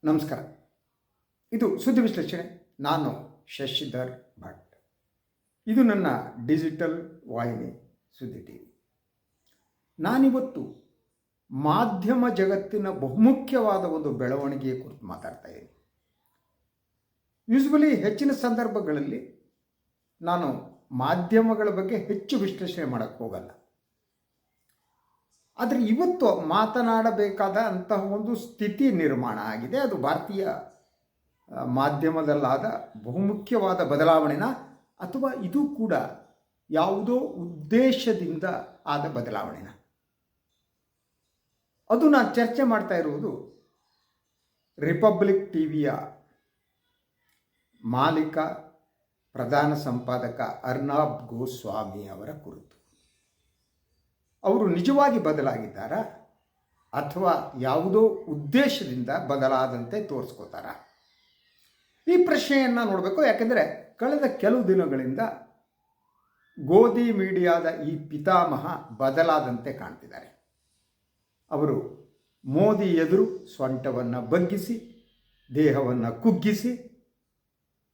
ನಮಸ್ಕಾರ. ಇದು ಸುದ್ದಿ ವಿಶ್ಲೇಷಣೆ. ನಾನು ಶಶಿಧರ್ ಭಟ್. ಇದು ನನ್ನ ಡಿಜಿಟಲ್ ವಾಹಿನಿ ಸುದ್ದಿ ಟಿವಿ. ನಾನಿವತ್ತು ಮಾಧ್ಯಮ ಜಗತ್ತಿನ ಬಹುಮುಖ್ಯವಾದ ಒಂದು ಬೆಳವಣಿಗೆಯ ಕುರಿತು ಮಾತಾಡ್ತಾ ಇದ್ದೀನಿ. ಯೂಸ್ವಲಿ ಹೆಚ್ಚಿನ ಸಂದರ್ಭಗಳಲ್ಲಿ ನಾನು ಮಾಧ್ಯಮಗಳ ಬಗ್ಗೆ ಹೆಚ್ಚು ವಿಶ್ಲೇಷಣೆ ಮಾಡೋಕ್ಕೆ ಹೋಗಲ್ಲ. ಆದರೆ ಇವತ್ತು ಮಾತನಾಡಬೇಕಾದ ಅಂತಹ ಒಂದು ಸ್ಥಿತಿ ನಿರ್ಮಾಣ ಆಗಿದೆ. ಅದು ಭಾರತೀಯ ಮಾಧ್ಯಮದಲ್ಲಾದ ಬಹುಮುಖ್ಯವಾದ ಬದಲಾವಣೆನ, ಅಥವಾ ಇದು ಕೂಡ ಯಾವುದೋ ಉದ್ದೇಶದಿಂದ ಆದ ಬದಲಾವಣೆನ. ಅದು ನಾನು ಚರ್ಚೆ ಮಾಡ್ತಾ ಇರುವುದು ರಿಪಬ್ಲಿಕ್ ಟಿವಿಯ ಮಾಲೀಕ, ಪ್ರಧಾನ ಸಂಪಾದಕ ಅರ್ನಬ್ ಗೋಸ್ವಾಮಿ ಅವರ ಕುರಿತು. ಅವರು ನಿಜವಾಗಿ ಬದಲಾಗಿದ್ದಾರಾ ಅಥವಾ ಯಾವುದೋ ಉದ್ದೇಶದಿಂದ ಬದಲಾದಂತೆ ತೋರಿಸ್ಕೋತಾರ? ಈ ಪ್ರಶ್ನೆಯನ್ನು ನೋಡಬೇಕು. ಯಾಕೆಂದರೆ ಕಳೆದ ಕೆಲವು ದಿನಗಳಿಂದ ಗೋಧಿ ಮೀಡಿಯಾದ ಈ ಪಿತಾಮಹ ಬದಲಾದಂತೆ ಕಾಣ್ತಿದ್ದಾರೆ. ಅವರು ಮೋದಿ ಎದುರು ಸೊಂಟವನ್ನು ಬಗ್ಗಿಸಿ, ದೇಹವನ್ನು ಕುಗ್ಗಿಸಿ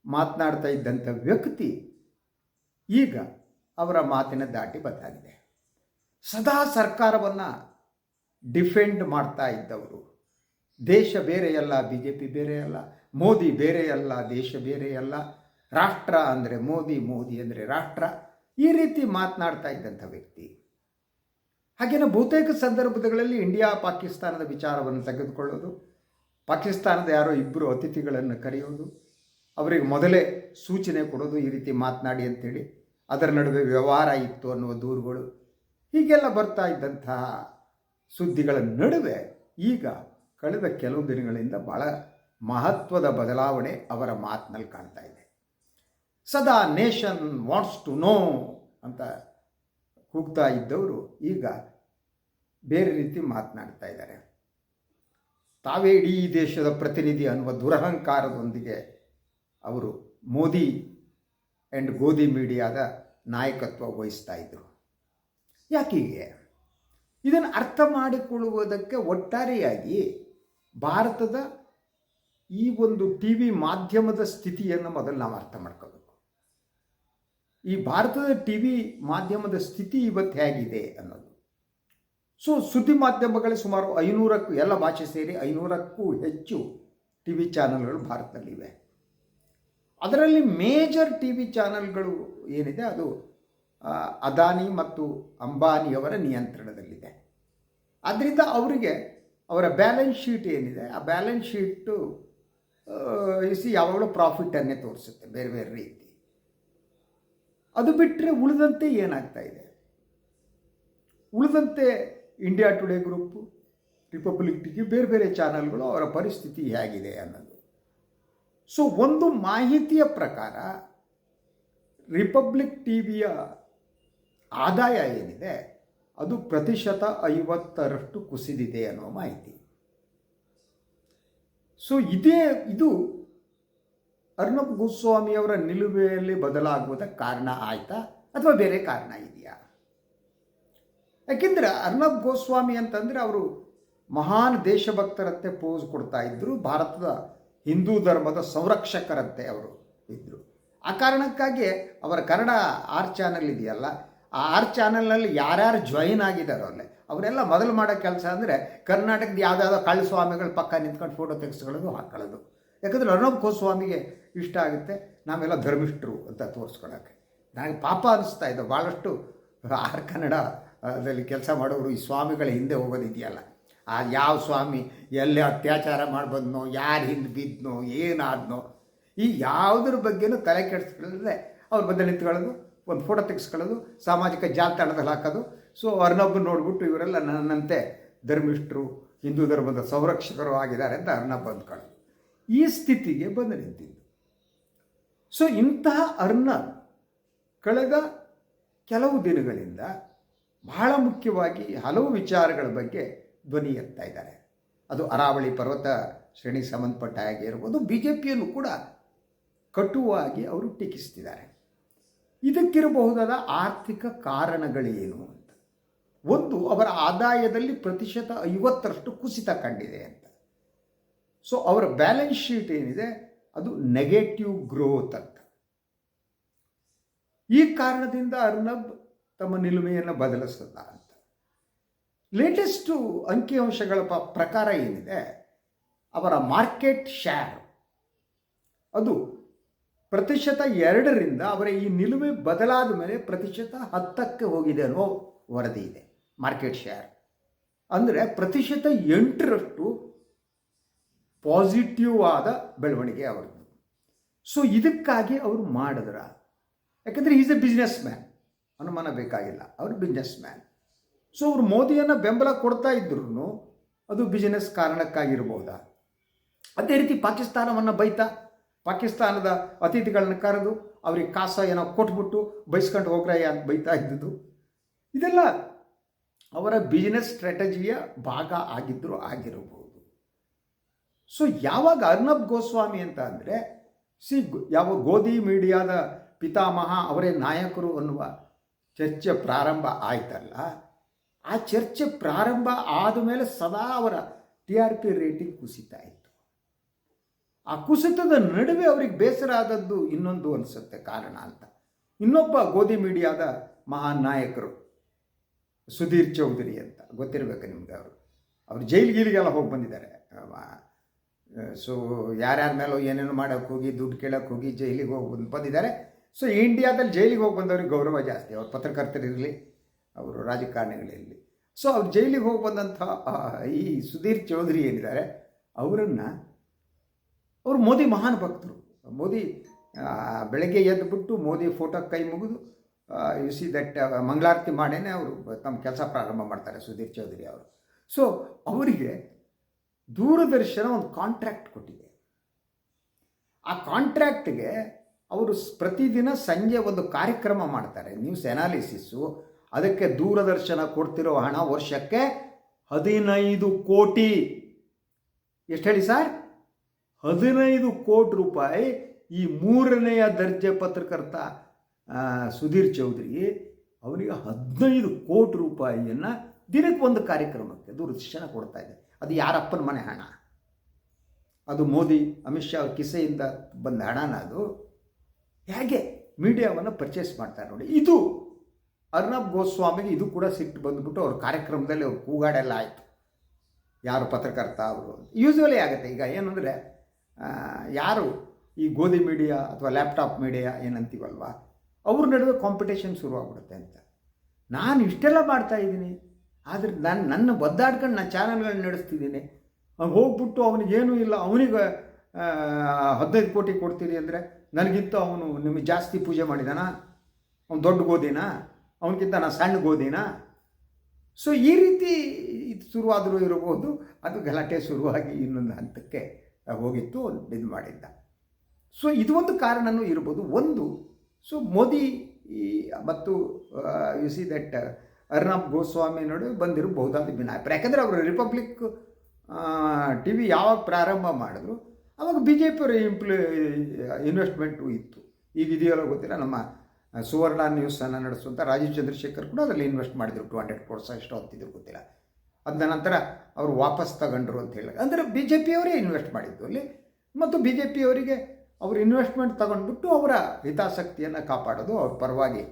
ಮಾತನಾಡ್ತಾ ಇದ್ದಂಥ ವ್ಯಕ್ತಿ ಈಗ ಅವರ ಮಾತಿನ ದಾಟಿ ಬದಲಾಗಿದೆ. ಸದಾ ಸರ್ಕಾರವನ್ನು ಡಿಫೆಂಡ್ ಮಾಡ್ತಾ ಇದ್ದವರು, ದೇಶ ಬೇರೆಯಲ್ಲ, ಬಿ ಜೆ ಪಿ ಬೇರೆಯಲ್ಲ, ಮೋದಿ ಬೇರೆಯಲ್ಲ, ದೇಶ ಬೇರೆಯಲ್ಲ, ರಾಷ್ಟ್ರ ಅಂದರೆ ಮೋದಿ, ಮೋದಿ ಅಂದರೆ ರಾಷ್ಟ್ರ, ಈ ರೀತಿ ಮಾತನಾಡ್ತಾ ಇದ್ದಂಥ ವ್ಯಕ್ತಿ. ಹಾಗೆಯೇ ಬಹುತೇಕ ಸಂದರ್ಭಗಳಲ್ಲಿ ಇಂಡಿಯಾ ಪಾಕಿಸ್ತಾನದ ವಿಚಾರವನ್ನು ತೆಗೆದುಕೊಳ್ಳೋದು, ಪಾಕಿಸ್ತಾನದ ಯಾರೋ ಇಬ್ಬರು ಅತಿಥಿಗಳನ್ನು ಕರೆಯೋದು, ಅವರಿಗೆ ಮೊದಲೇ ಸೂಚನೆ ಕೊಡೋದು, ಈ ರೀತಿ ಮಾತನಾಡಿ ಅಂಥೇಳಿ, ಅದರ ನಡುವೆ ವ್ಯವಹಾರ ಇತ್ತು ಅನ್ನುವ ದೂರುಗಳು, ಹೀಗೆಲ್ಲ ಬರ್ತಾ ಇದ್ದಂತಹ ಸುದ್ದಿಗಳ ನಡುವೆ ಈಗ ಕಳೆದ ಕೆಲವು ದಿನಗಳಿಂದ ಭಾಳ ಮಹತ್ವದ ಬದಲಾವಣೆ ಅವರ ಮಾತಿನಲ್ಲಿ ಕಾಣ್ತಾ ಇದೆ. ಸದಾ ನೇಷನ್ ವಾಂಟ್ಸ್ ಟು ನೋ ಅಂತ ಕೂಗ್ತಾ ಇದ್ದವರು ಈಗ ಬೇರೆ ರೀತಿ ಮಾತನಾಡ್ತಾ ಇದ್ದಾರೆ. ತಾವೇ ಇಡೀ ದೇಶದ ಪ್ರತಿನಿಧಿ ಅನ್ನುವ ದುರಹಂಕಾರದೊಂದಿಗೆ ಅವರು ಮೋದಿ ಆ್ಯಂಡ್ ಗೋಧಿ ಮೀಡಿಯಾದ ನಾಯಕತ್ವ ವಹಿಸ್ತಾ ಇದ್ದರು. ಯಾಕೀಗೆ? ಇದನ್ನು ಅರ್ಥ ಮಾಡಿಕೊಳ್ಳುವುದಕ್ಕೆ ಒಟ್ಟಾರೆಯಾಗಿ ಭಾರತದ ಈ ಒಂದು ಟಿ ವಿ ಮಾಧ್ಯಮದ ಸ್ಥಿತಿಯನ್ನು ಮೊದಲು ನಾವು ಅರ್ಥ ಮಾಡ್ಕೋಬೇಕು. ಈ ಭಾರತದ ಟಿ ವಿ ಮಾಧ್ಯಮದ ಸ್ಥಿತಿ ಇವತ್ತು ಹೇಗಿದೆ ಅನ್ನೋದು. ಸುದ್ದಿ ಮಾಧ್ಯಮಗಳೇ ಸುಮಾರು 500ಕ್ಕೂ, ಎಲ್ಲ ಭಾಷೆ ಸೇರಿ 500ಕ್ಕೂ ಹೆಚ್ಚು ಟಿ ವಿ ಚಾನಲ್ಗಳು ಭಾರತದಲ್ಲಿವೆ. ಅದರಲ್ಲಿ ಮೇಜರ್ ಟಿ ವಿ ಚಾನಲ್ಗಳು ಏನಿದೆ ಅದು ಅದಾನಿ ಮತ್ತು ಅಂಬಾನಿಯವರ ನಿಯಂತ್ರಣದಲ್ಲಿದೆ. ಆದ್ದರಿಂದ ಅವರಿಗೆ ಅವರ ಬ್ಯಾಲೆನ್ಸ್ ಶೀಟ್ ಏನಿದೆ, ಆ ಬ್ಯಾಲೆನ್ಸ್ ಶೀಟು ಯಾವಾಗಲೂ ಪ್ರಾಫಿಟನ್ನೇ ತೋರಿಸುತ್ತೆ ಬೇರೆ ಬೇರೆ ರೀತಿ. ಅದು ಬಿಟ್ಟರೆ ಉಳಿದಂತೆ ಏನಾಗ್ತಾ ಇದೆ, ಉಳಿದಂತೆ India today group, republic TV, ಬೇರೆ ಬೇರೆ ಚಾನಲ್ಗಳು ಅವರ ಪರಿಸ್ಥಿತಿ ಹೇಗಿದೆ ಅನ್ನೋದು. ಒಂದು ಮಾಹಿತಿಯ ಪ್ರಕಾರ ರಿಪಬ್ಲಿಕ್ ಟಿವಿಯ ಆದಾಯ ಏನಿದೆ ಅದು 50% ಕುಸಿದಿದೆ ಅನ್ನೋ ಮಾಹಿತಿ. ಇದು ಅರ್ನಬ್ ಗೋಸ್ವಾಮಿಯವರ ನಿಲುವೆಯಲ್ಲಿ ಬದಲಾಗುವುದಕ್ಕೆ ಕಾರಣ ಆಯಿತಾ ಅಥವಾ ಬೇರೆ ಕಾರಣ ಇದೆಯಾ? ಯಾಕೆಂದರೆ ಅರ್ನಬ್ ಗೋಸ್ವಾಮಿ ಅಂತಂದರೆ ಅವರು ಮಹಾನ್ ದೇಶಭಕ್ತರಂತೆ ಪೋಸ್ ಕೊಡ್ತಾ ಇದ್ದರು, ಭಾರತದ ಹಿಂದೂ ಧರ್ಮದ ಸಂರಕ್ಷಕರಂತೆ ಅವರು ಇದ್ದರು. ಆ ಕಾರಣಕ್ಕಾಗಿ ಅವರ ಕನ್ನಡ ಆರ್ ಚಾನಲ್ ಇದೆಯಲ್ಲ, ಆ ಆರ್ ಚಾನಲ್ನಲ್ಲಿ ಯಾರ್ಯಾರು ಜಾಯಿನ್ ಆಗಿದ್ದಾರೋ ಅಲ್ಲೇ ಅವರೆಲ್ಲ ಮೊದಲು ಮಾಡೋ ಕೆಲಸ ಅಂದರೆ ಕರ್ನಾಟಕದ ಯಾವುದಾದ್ರೂ ಕಳ್ಳ ಸ್ವಾಮಿಗಳ ಪಕ್ಕ ನಿಂತ್ಕೊಂಡು ಫೋಟೋ ತೆಗೆಸ್ಕೊಳ್ಳೋದು, ಹಾಕ್ಕೊಳ್ಳೋದು. ಯಾಕಂದರೆ ಅರ್ನಬ್ ಗೋಸ್ವಾಮಿಗೆ ಇಷ್ಟ ಆಗುತ್ತೆ ನಾವೆಲ್ಲ ಧರ್ಮಿಷ್ಠರು ಅಂತ ತೋರಿಸ್ಕೊಳ್ಳೋಕ್ಕೆ. ನನಗೆ ಪಾಪ ಅನಿಸ್ತಾ ಇದೆ, ಭಾಳಷ್ಟು ಆರ್ ಕನ್ನಡದಲ್ಲಿ ಕೆಲಸ ಮಾಡೋರು ಈ ಸ್ವಾಮಿಗಳ ಹಿಂದೆ ಹೋಗೋದಿದೆಯಲ್ಲ, ಆ ಯಾವ ಸ್ವಾಮಿ ಎಲ್ಲಿ ಅತ್ಯಾಚಾರ ಮಾಡ್ಬಂದ್ನೋ, ಯಾರು ಹಿಂದೆ ಬಿದ್ದನೋ, ಏನಾದ್ನೋ, ಈ ಯಾವುದ್ರ ಬಗ್ಗೆನೂ ತಲೆ ಕೆಡಿಸ್ಕೊಳ್ಳದೆ ಅವ್ರ ಬದಲು ನಿಂತ್ಕೊಳ್ಳೋದು, ಒಂದು ಫೋಟೋ ತೆಗೆಸ್ಕೊಳ್ಳೋದು, ಸಾಮಾಜಿಕ ಜಾಲತಾಣದಲ್ಲಿ ಹಾಕೋದು. ಅರ್ನಬ್ ನೋಡಿಬಿಟ್ಟು ಇವರೆಲ್ಲ ನನ್ನಂತೆ ಧರ್ಮಿಷ್ಠರು, ಹಿಂದೂ ಧರ್ಮದ ಸಂರಕ್ಷಕರು ಆಗಿದ್ದಾರೆ ಅಂತ ಅರ್ನಬ್ ಅಂದ್ಕೊಳ್ಳೋದು. ಈ ಸ್ಥಿತಿಗೆ ಬಂದು ನಿಂತಿದ್ದು. ಇಂತಹ ಅರ್ನಬ್ ಕಳೆದ ಕೆಲವು ದಿನಗಳಿಂದ ಬಹಳ ಮುಖ್ಯವಾಗಿ ಹಲವು ವಿಚಾರಗಳ ಬಗ್ಗೆ ಧ್ವನಿ ಎತ್ತಾ ಇದ್ದಾರೆ. ಅದು ಅರಾವಳಿ ಪರ್ವತ ಶ್ರೇಣಿಗೆ ಸಂಬಂಧಪಟ್ಟ ಹಾಗೆ ಇರ್ಬೋದು, ಬಿ ಜೆ ಪಿಯನ್ನು ಕೂಡ ಕಟುವಾಗಿ ಅವರು ಟೀಕಿಸ್ತಿದ್ದಾರೆ. ಇದಕ್ಕಿರಬಹುದಾದ ಆರ್ಥಿಕ ಕಾರಣಗಳೇನು ಅಂತ. ಒಂದು, ಅವರ ಆದಾಯದಲ್ಲಿ 50% ಕುಸಿತ ಕಂಡಿದೆ ಅಂತ. ಸೊ ಅವರ ಬ್ಯಾಲೆನ್ಸ್ ಶೀಟ್ ಏನಿದೆ ಅದು ನೆಗೆಟಿವ್ ಗ್ರೋತ್ ಅಂತ. ಈ ಕಾರಣದಿಂದ ಅರ್ನಬ್ ತಮ್ಮ ನಿಲುಮೆಯನ್ನು ಬದಲಿಸಲ್ಲ ಅಂತ. ಲೇಟೆಸ್ಟು ಅಂಕಿಅಂಶಗಳ ಪ್ರಕಾರ ಏನಿದೆ, ಅವರ ಮಾರ್ಕೆಟ್ ಶೇರ್ ಅದು ಪ್ರತಿಶತ 2ರಿಂದ ಅವರ ಈ ನಿಲುಮೆ ಬದಲಾದ ಮೇಲೆ ಪ್ರತಿಶತ 10ಕ್ಕೆ ಹೋಗಿದೆ ಅನ್ನೋ ವರದಿ ಇದೆ. ಮಾರ್ಕೆಟ್ ಶೇರ್ ಅಂದರೆ ಪ್ರತಿಶತ 8ರಷ್ಟು ಪಾಸಿಟಿವ್ ಆದ ಬೆಳವಣಿಗೆ ಅವರದ್ದು. ಸೊ ಇದಕ್ಕಾಗಿ ಅವರು ಮಾಡಿದ್ರ, ಯಾಕಂದರೆ ಈಸ್ ಎ ಬಿಸ್ನೆಸ್ ಮ್ಯಾನ್, ಅನುಮಾನ ಬೇಕಾಗಿಲ್ಲ, ಅವರು ಬಿಸ್ನೆಸ್ ಮ್ಯಾನ್. ಸೊ ಅವರು ಮೋದಿಯನ್ನು ಬೆಂಬಲ ಕೊಡ್ತಾ ಇದ್ರು ಅದು ಬಿಸ್ನೆಸ್ ಕಾರಣಕ್ಕಾಗಿರ್ಬೋದಾ? ಅದೇ ರೀತಿ ಪಾಕಿಸ್ತಾನವನ್ನು ಪಾಕಿಸ್ತಾನದ ಅತಿಥಿಗಳನ್ನ ಕರೆದು ಅವ್ರಿಗೆ ಕಾಸ ಏನೋ ಕೊಟ್ಬಿಟ್ಟು ಬೈಸ್ಕೊಂಡು ಹೋಗ್ರಯ್ಯ ಅಂತ ಬೈತಾ ಇದ್ದುದು, ಇದೆಲ್ಲ ಅವರ ಬಿಸ್ನೆಸ್ ಸ್ಟ್ರಾಟಜಿಯ ಭಾಗ ಆಗಿರಬಹುದು. ಸೊ ಯಾವಾಗ ಅರ್ನಬ್ ಗೋಸ್ವಾಮಿ ಅಂತ ಅಂದರೆ ಯಾವ ಗೋಧಿ ಮೀಡಿಯಾದ ಪಿತಾಮಹ ಅವರೇ ನಾಯಕರು ಅನ್ನುವ ಚರ್ಚೆ ಪ್ರಾರಂಭ ಆಯ್ತಲ್ಲ, ಆ ಚರ್ಚೆ ಪ್ರಾರಂಭ ಆದ ಮೇಲೆ ಸದಾ ಅವರ TRP ರೇಟಿಂಗ್ ಕುಸಿತಾ ಇತ್ತು. ಆ ಕುಸಿತದ ನಡುವೆ ಅವ್ರಿಗೆ ಬೇಸರ ಆದದ್ದು ಇನ್ನೊಂದು ಅನಿಸುತ್ತೆ ಕಾರಣ ಅಂತ. ಇನ್ನೊಬ್ಬ ಗೋಧಿ ಮೀಡಿಯಾದ ಮಹಾನ್ ನಾಯಕರು ಸುಧೀರ್ ಚೌಧರಿ ಅಂತ ಗೊತ್ತಿರಬೇಕು ನಿಮಗೆ. ಅವರು ಜೈಲಿಗೆಲ್ಲ ಹೋಗಿ ಬಂದಿದ್ದಾರೆ. ಸೊ ಯಾರ್ಯಾರ ಮೇಲೋ ಏನೇನು ಮಾಡೋಕ್ಕೆ ಹೋಗಿ ದುಡ್ಡು ಕೇಳೋಕ್ಕೆ ಹೋಗಿ ಜೈಲಿಗೆ ಹೋಗಿ ಬಂದಿದ್ದಾರೆ. ಸೊ ಇಂಡಿಯಾದಲ್ಲಿ ಜೈಲಿಗೆ ಹೋಗಿ ಬಂದವ್ರಿಗೆ ಗೌರವ ಜಾಸ್ತಿ, ಅವ್ರು ಪತ್ರಕರ್ತರಿರಲಿ, ಅವರು ರಾಜಕಾರಣಿಗಳಿರಲಿ. ಸೊ ಅವ್ರು ಜೈಲಿಗೆ ಹೋಗಿ ಬಂದಂಥ ಈ ಸುಧೀರ್ ಚೌಧರಿ ಏನಿದ್ದಾರೆ ಅವರು ಮೋದಿ ಮಹಾನ್ ಭಕ್ತರು. ಮೋದಿ ಬೆಳಗ್ಗೆ ಎದ್ದುಬಿಟ್ಟು ಮೋದಿ ಫೋಟೋಕ್ಕೆ ಕೈ ಮುಗಿದು ಯು ಸಿ ದಟ್ ಮಂಗಳಾರತಿ ಮಾಡೇನೆ ಅವರು ತಮ್ಮ ಕೆಲಸ ಪ್ರಾರಂಭ ಮಾಡ್ತಾರೆ ಸುಧೀರ್ ಚೌಧರಿ ಅವರು. ಸೊ ಅವರಿಗೆ ದೂರದರ್ಶನ ಒಂದು ಕಾಂಟ್ರಾಕ್ಟ್ ಕೊಟ್ಟಿದೆ. ಆ ಕಾಂಟ್ರಾಕ್ಟ್ಗೆ ಅವರು ಪ್ರತಿದಿನ ಸಂಜೆ ಒಂದು ಕಾರ್ಯಕ್ರಮ ಮಾಡ್ತಾರೆ, ನ್ಯೂಸ್ ಅನಾಲಿಸಿಸ್ಸು. ಅದಕ್ಕೆ ದೂರದರ್ಶನ ಕೊಡ್ತಿರೋ ಹಣ ವರ್ಷಕ್ಕೆ 15 ಕೋಟಿ. ಎಷ್ಟು ಹೇಳಿ ಸರ್? 15 ಕೋಟಿ ರೂಪಾಯಿ. ಈ 3ನೇ ದರ್ಜೆ ಪತ್ರಕರ್ತ ಸುಧೀರ್ ಚೌಧರಿ ಅವರಿಗೆ 15 ಕೋಟಿ ರೂಪಾಯಿಯನ್ನು ದಿನಕ್ಕೆ ಒಂದು ಕಾರ್ಯಕ್ರಮಕ್ಕೆ ದೂರದರ್ಶನ ಕೊಡ್ತಾ ಇದೆ. ಅದು ಯಾರಪ್ಪನ ಮನೆ ಹಣ? ಅದು ಮೋದಿ ಅಮಿತ್ ಶಾ ಅವ್ರ ಕಿಸೆಯಿಂದ ಬಂದ ಹಣನ ಅದು? ಹೇಗೆ ಮೀಡಿಯಾವನ್ನು ಪರ್ಚೇಸ್ ಮಾಡ್ತಾರೆ ನೋಡಿ. ಇದು ಅರ್ನಬ್ ಗೋಸ್ವಾಮಿಗೆ ಇದು ಕೂಡ ಸಿಟ್ಟು ಬಂದುಬಿಟ್ಟು ಅವ್ರ ಕಾರ್ಯಕ್ರಮದಲ್ಲಿ ಅವ್ರು ಕೂಗಾಡೆಲ್ಲ ಆಯಿತು, ಯಾರು ಪತ್ರಕರ್ತ ಅವರು. ಯೂಶ್ವಲಿ ಆಗುತ್ತೆ ಈಗ ಏನಂದರೆ, ಯಾರು ಈ ಗೋಧಿ ಮೀಡಿಯಾ ಅಥವಾ ಲ್ಯಾಪ್ಟಾಪ್ ಮೀಡಿಯಾ ಏನಂತೀವಲ್ವ, ಅವ್ರ ನಡುವೆ ಕಾಂಪಿಟೇಷನ್ ಶುರುವಾಗ್ಬಿಡುತ್ತೆ ಅಂತ. ನಾನು ಇಷ್ಟೆಲ್ಲ ಮಾಡ್ತಾಯಿದ್ದೀನಿ, ಆದರೆ ನನ್ನ ಒದ್ದಾಡ್ಕೊಂಡು ನಾನು ಚಾನಲ್ಗಳನ್ನ ನಡೆಸ್ತಿದ್ದೀನಿ, ಹೋಗ್ಬಿಟ್ಟು ಅವನಿಗೇನೂ ಇಲ್ಲ, ಅವನಿಗೆ 15 ಕೋಟಿ ಕೊಡ್ತೀರಿ ಅಂದರೆ ನನಗಿಂತ ಅವನು ನಿಮಗೆ ಜಾಸ್ತಿ ಪೂಜೆ ಮಾಡಿದಾನ, ಅವನು ದೊಡ್ಡ ಗೋಧಿನ, ಅವನಿಗಿಂತ ನಾನು ಸಣ್ಣ ಗೋಧಿನ. ಸೊ ಈ ರೀತಿ ಇದು ಶುರುವಾದರೂ ಇರಬಹುದು. ಅದು ಗಲಾಟೆ ಶುರುವಾಗಿ ಇನ್ನೊಂದು ಹಂತಕ್ಕೆ ಹೋಗಿತ್ತು, ಇದು ಮಾಡಿದ್ದ. ಸೊ ಇದು ಒಂದು ಕಾರಣವೂ ಇರ್ಬೋದು. ಒಂದು, ಸೊ ಮೋದಿ ಮತ್ತು U see that Arnab Goswami ನಡುವೆ ಬಂದಿರಬಹುದಾದ ಭಿನ್ನಾಭಿಪ್ರಾಯ. ಯಾಕಂದರೆ ಅವರು ರಿಪಬ್ಲಿಕ್ TV ಯಾವಾಗ ಪ್ರಾರಂಭ ಮಾಡಿದ್ರು ಆವಾಗ BJP ಅವರ ಇನ್ವೆಸ್ಟ್ಮೆಂಟು ಇತ್ತು. ಈಗ ಇದೆಯಲ್ಲ ಗೊತ್ತಿಲ್ಲ, ನಮ್ಮ ಸುವರ್ಣ ನ್ಯೂಸನ್ನು ನಡೆಸುವಂಥ ರಾಜೀವ್ ಚಂದ್ರಶೇಖರ್ ಕೂಡ ಅದರಲ್ಲಿ ಇನ್ವೆಸ್ಟ್ ಮಾಡಿದರು. 200 crores ಎಷ್ಟು ಹೊತ್ತಿದ್ರು ಗೊತ್ತಿಲ್ಲ. ಅದ ನಂತರ ಅವರು ವಾಪಸ್ ತಗೊಂಡ್ರು ಅಂತ ಹೇಳಿ, ಅಂದರೆ BJP ಅವರೇ ಇನ್ವೆಸ್ಟ್ ಮಾಡಿದ್ದು ಅಲ್ಲಿ. ಮತ್ತು BJP ಅವರಿಗೆ ಅವರು ಇನ್ವೆಸ್ಟ್ಮೆಂಟ್ ತಗೊಂಡ್ಬಿಟ್ಟು ಅವರ ಹಿತಾಸಕ್ತಿಯನ್ನು ಕಾಪಾಡೋದು, ಅವ್ರ ಪರವಾಗಿ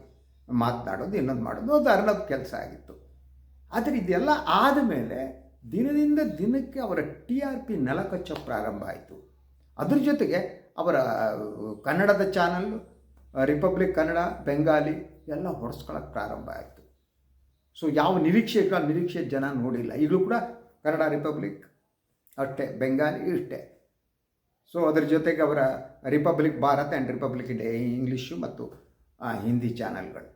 ಮಾತನಾಡೋದು, ಇನ್ನೊಂದು ಮಾಡೋದು, ಅದು ಅರ್ನಬ್ ಕೆಲಸ ಆಗಿತ್ತು. ಆದರೆ ಇದೆಲ್ಲ ಆದಮೇಲೆ ದಿನದಿಂದ ದಿನಕ್ಕೆ ಅವರ TRP ನೆಲಕಚ್ಚ ಪ್ರಾರಂಭ ಆಯಿತು. ಅದ್ರ ಜೊತೆಗೆ ಅವರ ಕನ್ನಡದ ಚಾನಲ್ಲು, ರಿಪಬ್ಲಿಕ್ ಕನ್ನಡ, ಬೆಂಗಾಲಿ ಎಲ್ಲ ಹೊಡೆಸ್ಕೊಳ್ಳೋಕ್ಕೆ ಪ್ರಾರಂಭ ಆಯಿತು. ಸೊ ಯಾವ ನಿರೀಕ್ಷೆ ಜನ ನೋಡಿಲ್ಲ. ಈಗಲೂ ಕೂಡ ಕನ್ನಡ ರಿಪಬ್ಲಿಕ್ ಅಷ್ಟೇ, ಬೆಂಗಾಲಿ ಇಷ್ಟೇ. ಸೊ ಅದರ ಜೊತೆಗೆ ಅವರ republic Bharat and republic India English ಮತ್ತು ಹಿಂದಿ ಚಾನಲ್ಗಳು.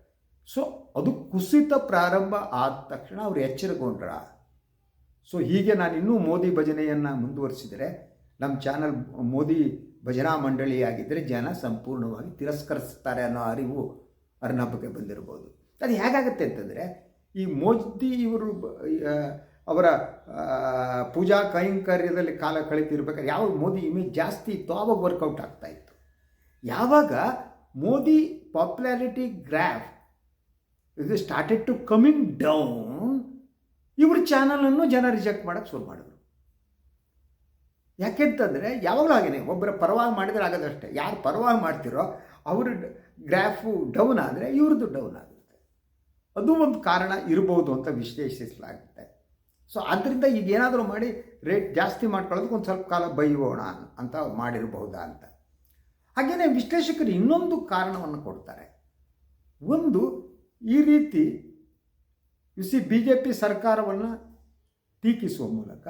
ಸೊ ಅದು ಕುಸಿತ ಪ್ರಾರಂಭ ಆದ ತಕ್ಷಣ ಅವರು ಎಚ್ಚರಗೊಂಡ್ರ. ಸೊ ಹೀಗೆ ನಾನು ಇನ್ನೂ ಮೋದಿ ಭಜನೆಯನ್ನು ಮುಂದುವರಿಸಿದರೆ, ನಮ್ಮ ಚಾನಲ್ ಮೋದಿ ಭಜನಾ ಮಂಡಳಿಯಾಗಿದ್ದರೆ ಜನ ಸಂಪೂರ್ಣವಾಗಿ ತಿರಸ್ಕರಿಸ್ತಾರೆ ಅನ್ನೋ ಅರಿವು ಅರ್ನಬ್ಗೆ ಬಂದಿರ್ಬೋದು. ಅದು ಹೇಗಾಗುತ್ತೆ ಅಂತಂದರೆ, ಈ ಮೋದಿ ಇವರು ಅವರ ಪೂಜಾ ಕೈಂಕರ್ಯದಲ್ಲಿ ಕಾಲ ಕಳೀತಿರ್ಬೇಕಾದ್ರೆ ಯಾವಾಗ ಮೋದಿ ಇಮೇಜ್ ಜಾಸ್ತಿ ಇತ್ತು ಆವಾಗ ವರ್ಕೌಟ್ ಆಗ್ತಾಯಿತ್ತು. ಯಾವಾಗ ಮೋದಿ ಪಾಪ್ಯುಲಾರಿಟಿ ಗ್ರಾಫ್ ಇದು ಸ್ಟಾರ್ಟೆಡ್ ಟು ಕಮಿಂಗ್ ಡೌನ್, ಇವ್ರ ಚಾನಲನ್ನು ಜನ ರಿಜೆಕ್ಟ್ ಮಾಡೋಕ್ಕೆ ಶುರು ಮಾಡಿದ್ರು. ಯಾಕೆಂತಂದರೆ ಯಾವಾಗಲೂ ಹಾಗೇನೆ, ಒಬ್ಬರ ಪರವಾಗಿ ಮಾಡಿದರೆ ಆಗೋದಷ್ಟೇ. ಯಾರು ಪರವಾಗಿ ಮಾಡ್ತಿರೋ ಅವ್ರ ಗ್ರಾಫು ಡೌನ್ ಆದರೆ ಇವ್ರದ್ದು ಡೌನ್ ಆಗುತ್ತೆ. ಅದು ಒಂದು ಕಾರಣ ಇರ್ಬೋದು ಅಂತ ವಿಶ್ಲೇಷಿಸಲಾಗುತ್ತೆ. ಸೊ ಆದ್ದರಿಂದ ಈಗ ಏನಾದರೂ ಮಾಡಿ ರೇಟ್ ಜಾಸ್ತಿ ಮಾಡ್ಕೊಳ್ಳೋದಕ್ಕೆ ಒಂದು ಸ್ವಲ್ಪ ಕಾಲ ಬೈಯೋಣ ಅಂತ ಮಾಡಿರಬಹುದಾ ಅಂತ. ಹಾಗೆಯೇ ವಿಶ್ಲೇಷಕರು ಇನ್ನೊಂದು ಕಾರಣವನ್ನು ಕೊಡ್ತಾರೆ. ಒಂದು, ಈ ರೀತಿ BJP ಸರ್ಕಾರವನ್ನು ಟೀಕಿಸುವ ಮೂಲಕ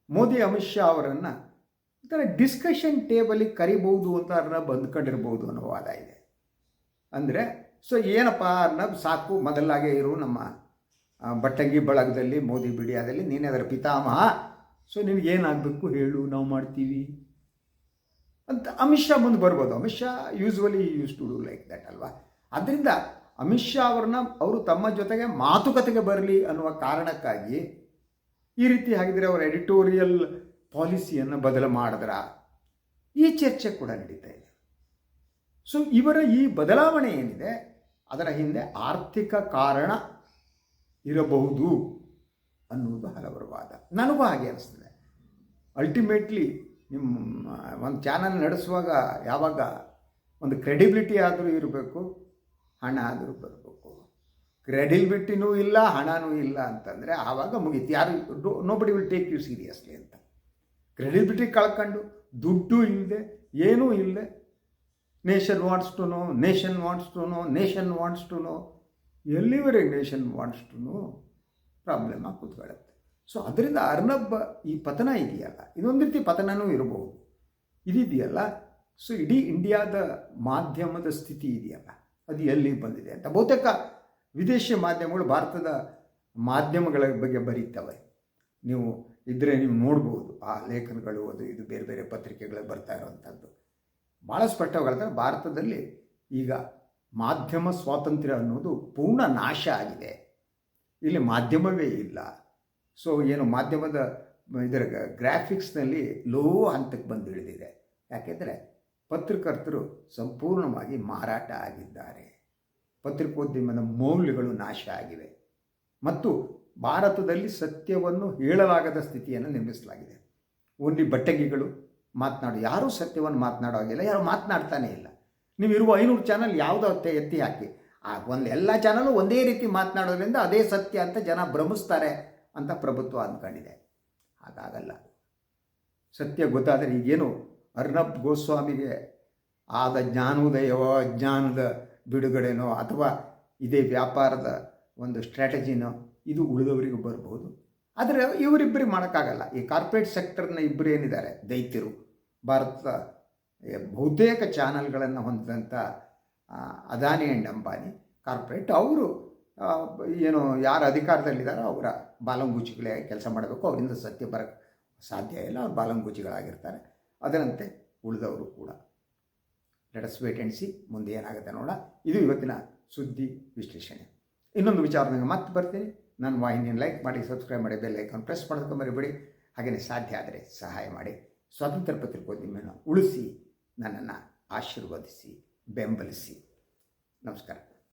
ಮೋದಿ ಅಮಿತ್ ಶಾ ಅವರನ್ನು ಈ ಥರ ಡಿಸ್ಕಷನ್ ಟೇಬಲಿಗೆ ಕರಿಬಹುದು ಅಂತ ಅರ್ನಬ್ ಅಂದ್ಕೊಂಡಿರ್ಬೋದು ಅನ್ನೋ ವಾದ ಇದೆ. ಅಂದರೆ ಸೊ ಏನಪ್ಪ ಅರ್ನಬ್, ಸಾಕು ಮೊದಲಾಗೆ ಇರು ನಮ್ಮ ಬಟ್ಟಂಗಿ ಬಳಗದಲ್ಲಿ, ಮೋದಿ ಬಿಡಿಯಾದಲ್ಲಿ, ನೀನೇ ಅದರ ಪಿತಾಮಹ, ಸೊ ನಿನಗೇನಾಗಬೇಕು ಹೇಳು, ನಾವು ಮಾಡ್ತೀವಿ ಅಂತ ಅಮಿತ್ ಶಾ ಮುಂದೆ ಬರ್ಬೋದು. Amit Shah usually use to do like that ಅಲ್ವಾ. ಆದ್ದರಿಂದ ಅಮಿತ್ ಶಾ ಅವ್ರನ್ನ ಅವರು ತಮ್ಮ ಜೊತೆಗೆ ಮಾತುಕತೆಗೆ ಬರಲಿ ಅನ್ನುವ ಕಾರಣಕ್ಕಾಗಿ ಈ ರೀತಿ ಹಾಗಿದ್ರೆ ಅವರ ಎಡಿಟೋರಿಯಲ್ ಪಾಲಿಸಿಯನ್ನು ಬದಲು ಮಾಡಿದ್ರ, ಈ ಚರ್ಚೆ ಕೂಡ ನಡೀತಾ ಇದೆ. ಸೊ ಇವರ ಈ ಬದಲಾವಣೆ ಏನಿದೆ ಅದರ ಹಿಂದೆ ಆರ್ಥಿಕ ಕಾರಣ ಇರಬಹುದು ಅನ್ನುವುದು ಹಲವರ ವಾದ. ನನಗೂ ಹಾಗೆ ಅನಿಸ್ತದೆ. ಅಲ್ಟಿಮೇಟ್ಲಿ ನಿಮ್ಮ ಒಂದು ಚಾನಲ್ ನಡೆಸುವಾಗ ಯಾವಾಗ ಒಂದು ಕ್ರೆಡಿಬಿಲಿಟಿ ಆದರೂ ಇರಬೇಕು, ಹಣ ಆದರೂ ಬರಬೇಕು. ಕ್ರೆಡಿಬಿಲಿಟಿನೂ ಇಲ್ಲ, ಹಣನೂ ಇಲ್ಲ ಅಂತಂದರೆ ಆವಾಗ ಮುಗೀತು. ಯಾರು nobody will take you seriously ಅಂತ. ಕ್ರೆಡಿಬಿಲಿಟಿ ಕಳ್ಕೊಂಡು, ದುಡ್ಡು ಇಲ್ಲದೆ, ಏನೂ ಇಲ್ಲದೆ, nation wants to know, nation wants to know, nation wants to know, ಎಲ್ಲಿವರೆಗೆ nation wants to know problem ಆಗಿ ಕೂತ್ಕೊಳ್ಳುತ್ತೆ. ಸೊ ಅದರಿಂದ ಅರ್ನಬ್ ಈ ಪತನ ಇದೆಯಲ್ಲ, ಇದೊಂದು ರೀತಿ ಪತನವೂ ಇರಬಹುದು. ಇದಿದೆಯಲ್ಲ, ಸೊ ಇಡೀ ಇಂಡಿಯಾದ ಮಾಧ್ಯಮದ ಸ್ಥಿತಿ ಇದೆಯಲ್ಲ, ಅದು ಎಲ್ಲಿಗೆ ಬಂದಿದೆ ಅಂತ ಬಹುತೇಕ ವಿದೇಶಿ ಮಾಧ್ಯಮಗಳು ಭಾರತದ ಮಾಧ್ಯಮಗಳ ಬಗ್ಗೆ ಬರೀತವೆ. ನೀವು ಇದ್ದರೆ ನೀವು ನೋಡ್ಬೋದು ಆ ಲೇಖನಗಳು, ಅದು ಇದು ಬೇರೆ ಬೇರೆ ಪತ್ರಿಕೆಗಳಿಗೆ ಬರ್ತಾ ಇರೋವಂಥದ್ದು ಭಾಳ ಸ್ಪಷ್ಟವಾಗುತ್ತೆ. ಭಾರತದಲ್ಲಿ ಈಗ ಮಾಧ್ಯಮ ಸ್ವಾತಂತ್ರ್ಯ ಅನ್ನೋದು ಪೂರ್ಣ ನಾಶ ಆಗಿದೆ. ಇಲ್ಲಿ ಮಾಧ್ಯಮವೇ ಇಲ್ಲ. ಸೊ ಏನು ಮಾಧ್ಯಮದ ಇದರ ಗ್ರಾಫಿಕ್ಸ್ನಲ್ಲಿ ಲೋ ಹಂತಕ್ಕೆ ಬಂದು ಹಿಡಿದಿದೆ. ಯಾಕೆಂದರೆ ಪತ್ರಕರ್ತರು ಸಂಪೂರ್ಣವಾಗಿ ಮಾರಾಟ ಆಗಿದ್ದಾರೆ. ಪತ್ರಿಕೋದ್ಯಮದ ಮೌಲ್ಯಗಳು ನಾಶ ಆಗಿವೆ ಮತ್ತು ಭಾರತದಲ್ಲಿ ಸತ್ಯವನ್ನು ಹೇಳಲಾಗದ ಸ್ಥಿತಿಯನ್ನು ನಿರ್ಮಿಸಲಾಗಿದೆ. ಓನ್ಲಿ ಬಟ್ಟಗಿಗಳು ಯಾರೂ ಸತ್ಯವನ್ನು ಮಾತನಾಡೋ ಹಾಗಿಲ್ಲ, ಯಾರು ಮಾತನಾಡ್ತಾನೇ ಇಲ್ಲ. ನೀವು ಇರುವ 500 ಚಾನಲ್ ಯಾವುದೋ ಎತ್ತಿ ಹಾಕಿ ಎಲ್ಲ ಚಾನಲು ಒಂದೇ ರೀತಿ ಮಾತನಾಡೋದ್ರಿಂದ ಅದೇ ಸತ್ಯ ಅಂತ ಜನ ಭ್ರಮಿಸ್ತಾರೆ ಅಂತ ಪ್ರಭುತ್ವ ಅಂದ್ಕೊಂಡಿದೆ. ಹಾಗಾಗಲ್ಲ. ಸತ್ಯ ಗೊತ್ತಾದರೆ ಈಗೇನು ಅರ್ನಬ್ ಗೋಸ್ವಾಮಿಗೆ ಆದ ಜ್ಞಾನೋದಯವೋ ಅಜ್ಞಾನದ ಬಿಡುಗಡೆನೋ ಅಥವಾ ಇದೇ ವ್ಯಾಪಾರದ ಒಂದು ಸ್ಟ್ರಾಟಜಿನೋ ಇದು ಉಳಿದವರಿಗೂ ಬರ್ಬೋದು. ಆದರೆ ಇವರಿಬ್ಬರಿಗೆ ಮಾಡೋಕ್ಕಾಗಲ್ಲ. ಈ ಕಾರ್ಪೊರೇಟ್ ಸೆಕ್ಟರ್ನ ಇಬ್ಬರು ಏನಿದ್ದಾರೆ ದೈತ್ಯರು, ಭಾರತದ ಬಹುತೇಕ ಚಾನಲ್ಗಳನ್ನು ಹೊಂದಿದಂಥ ಅದಾನಿ ಆ್ಯಂಡ್ ಅಂಬಾನಿ ಕಾರ್ಪೊರೇಟ್, ಅವರು ಏನು ಯಾರು ಅಧಿಕಾರದಲ್ಲಿದ್ದಾರೋ ಅವರ ಬಾಲಂಗೂಚಿಗಳೇ ಕೆಲಸ ಮಾಡಬೇಕು. ಅವರಿಂದ ಸತ್ಯ ಬರೋಕ್ಕೆ ಸಾಧ್ಯ ಇಲ್ಲ, ಅವ್ರು ಬಾಲಂಗೂಚಿಗಳಾಗಿರ್ತಾರೆ. ಅದರಂತೆ ಉಳಿದವರು ಕೂಡ. Let us wait and see ಮುಂದೆ ಏನಾಗುತ್ತೆ ನೋಡೋಣ. ಇದು ಇವತ್ತಿನ ಸುದ್ದಿ ವಿಶ್ಲೇಷಣೆ. ಇನ್ನೊಂದು ವಿಚಾರದಂಗೆ ಮತ್ತೆ ಬರ್ತೀನಿ. ನನ್ನ ವಾಹಿನಿಯನ್ನು ಲೈಕ್ ಮಾಡಿ, ಸಬ್ಸ್ಕ್ರೈಬ್ ಮಾಡಿ, ಬೆಲ್ ಐಕಾನ್ ಪ್ರೆಸ್ ಮಾಡೋದಕ್ಕೆ ಮರಿಬೇಡಿ. ಹಾಗೆಯೇ ಸಾಧ್ಯ ಆದರೆ ಸಹಾಯ ಮಾಡಿ. ಸ್ವಾತಂತ್ರ್ಯ ಪತ್ರಿಕೋದ್ಯಮವನ್ನು ಉಳಿಸಿ, ನನ್ನನ್ನು ಆಶೀರ್ವದಿಸಿ, ಬೆಂಬಲಿಸಿ. ನಮಸ್ಕಾರ.